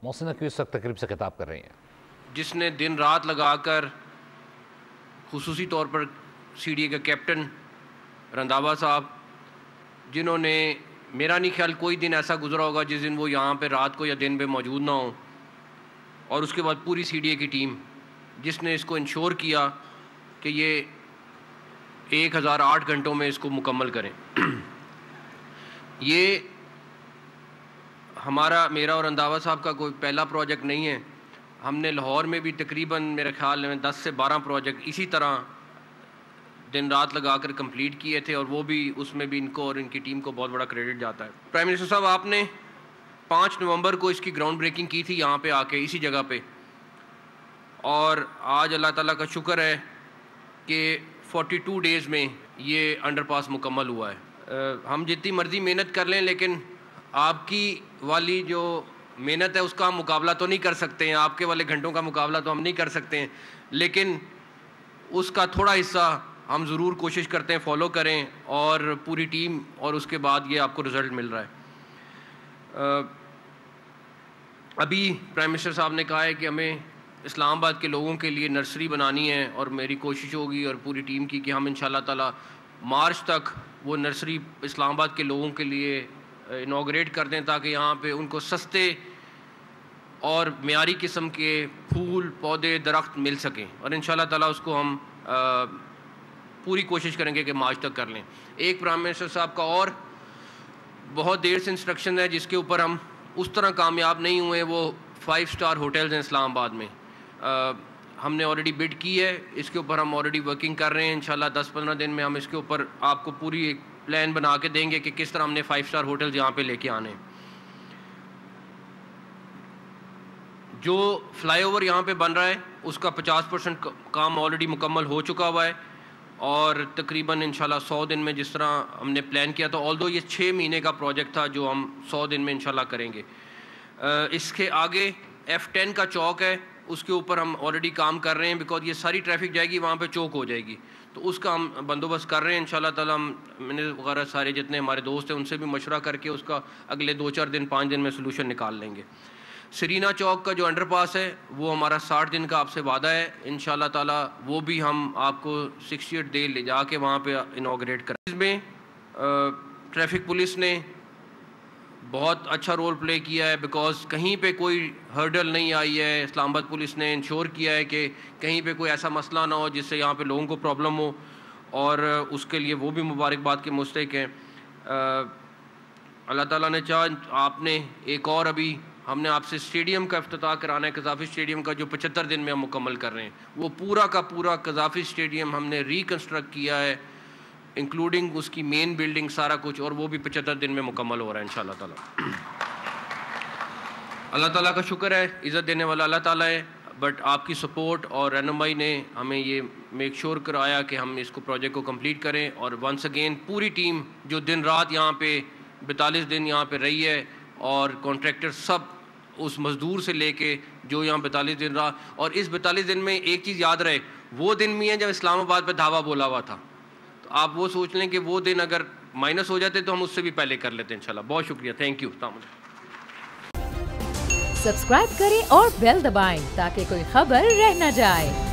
मोहसिन नकवी इस वक्त तकरीब से खिताब कर रही हैं। जिसने दिन रात लगाकर खुसूसी तौर पर CDA के कैप्टन रंधावा साहब, जिन्होंने, मेरा नहीं ख्याल कोई दिन ऐसा गुजरा होगा जिस दिन वो यहाँ पे रात को या दिन पे मौजूद ना हो, और उसके बाद पूरी CDA की टीम जिसने इसको इंश्योर किया कि ये 1008 घंटों में इसको मुकम्मल करें। ये हमारा, मेरा और रंधावा साहब का कोई पहला प्रोजेक्ट नहीं है। हमने लाहौर में भी तकरीबन मेरे ख्याल में 10 से 12 प्रोजेक्ट इसी तरह दिन रात लगाकर कंप्लीट किए थे, और वो भी, उसमें भी इनको और इनकी टीम को बहुत बड़ा क्रेडिट जाता है। प्राइम मिनिस्टर साहब, आपने 5 नवंबर को इसकी ग्राउंड ब्रेकिंग की थी यहाँ पे आके, इसी जगह पे, और आज अल्लाह ताला का शुक्र है कि 42 डेज़ में ये अंडरपास मुकम्मल हुआ है। हम जितनी मर्ज़ी मेहनत कर लें, लेकिन आपकी वाली जो मेहनत है उसका हम मुकाबला तो नहीं कर सकते हैं, आपके वाले घंटों का मुकाबला तो हम नहीं कर सकते हैं, लेकिन उसका थोड़ा हिस्सा हम ज़रूर कोशिश करते हैं फॉलो करें, और पूरी टीम, और उसके बाद ये आपको रिज़ल्ट मिल रहा है। अभी प्राइम मिनिस्टर साहब ने कहा है कि हमें इस्लामाबाद के लोगों के लिए नर्सरी बनानी है, और मेरी कोशिश होगी और पूरी टीम की कि हम इंशाल्लाह ताला मार्च तक वो नर्सरी इस्लामाबाद के लोगों के लिए इनॉग्रेट कर दें, ताकि यहाँ पे उनको सस्ते और मियारी किस्म के फूल पौधे दरख्त मिल सकें, और इंशाल्लाह ताला उसको हम पूरी कोशिश करेंगे कि मार्च तक कर लें। एक प्राइम मिनिस्टर साहब का और बहुत देर से इंस्ट्रक्शन है जिसके ऊपर हम उस तरह कामयाब नहीं हुए, वो 5 स्टार होटल्स हैं इस्लामाबाद में। हमने ऑलरेडी बिड की है, इसके ऊपर हम ऑलरेडी वर्किंग कर रहे हैं। इंशाल्लाह 10-15 दिन में हम इसके ऊपर आपको पूरी एक प्लान बना के देंगे कि किस तरह हमने 5 स्टार होटल्स यहाँ पे लेके आने हैं। जो फ्लाईओवर यहाँ पे बन रहा है उसका 50% काम ऑलरेडी मुकम्मल हो चुका हुआ है, और तकरीबन इंशाल्लाह 100 दिन में, जिस तरह हमने प्लान किया था, ऑल्दो ये 6 महीने का प्रोजेक्ट था, जो हम 100 दिन में इंशाल्लाह करेंगे। इसके आगे F10 का चौक है, उसके ऊपर हम ऑलरेडी काम कर रहे हैं, बिकॉज ये सारी ट्रैफिक जाएगी वहाँ पे चौक हो जाएगी, तो उसका हम बंदोबस्त कर रहे हैं इंशाल्लाह ताला। हम मैंने वगैरह सारे जितने हमारे दोस्त हैं उनसे भी मशवरा करके उसका अगले 2-4 दिन 5 दिन में सोल्यूशन निकाल लेंगे। सरीना चौक का जो अंडरपास है वो हमारा 60 दिन का आपसे वादा है, इंशाल्लाह ताला वो भी हम आपको 68 डे ले जाके वहाँ पे इनॉग्रेट करें। इसमें ट्रैफिक पुलिस ने बहुत अच्छा रोल प्ले किया है, बिकॉज कहीं पे कोई हर्डल नहीं आई है। इस्लामाबाद पुलिस ने इंश्योर किया है कि कहीं पे कोई ऐसा मसला ना हो जिससे यहाँ पे लोगों को प्रॉब्लम हो, और उसके लिए वो भी मुबारकबाद के मुस्तहिक हैं। अल्लाह ताला ने चाहा, आपने एक और अभी हमने आपसे स्टेडियम का इफ्तिताह कराना है, कज़ाफ़ी स्टेडियम का, जो 75 दिन में हम मुकम्मल कर रहे हैं। वो पूरा का पूरा कज़ाफ़ी स्टेडियम हमने रिकन्स्ट्रक्ट किया है, इंक्लूडिंग उसकी मेन बिल्डिंग, सारा कुछ, और वो भी 75 दिन में मुकम्मल हो रहा है इंशाल्लाह ताला। अल्लाह ताला का शुक्र है, इज़्ज़त देने वाला अल्लाह ताला है, बट आपकी सपोर्ट और रहनुमाई ने हमें ये मेक श्योर कराया कि हम इसको प्रोजेक्ट को कंप्लीट करें। और वंस अगेन पूरी टीम जो दिन रात यहाँ पे 42 दिन यहाँ पे रही है, और कॉन्ट्रैक्टर सब उस मज़दूर से लेके जो यहाँ 42 दिन रहा, और इस 42 दिन में एक चीज़ याद रहे, वो दिन भी है जब इस्लामाबाद पे धावा बोला हुआ था, तो आप वो सोच लें कि वो दिन अगर माइनस हो जाते तो हम उससे भी पहले कर लेते इंशाल्लाह। बहुत शुक्रिया, थैंक यू। सब्सक्राइब करें और बेल दबाएं ताकि कोई खबर रह न जाए।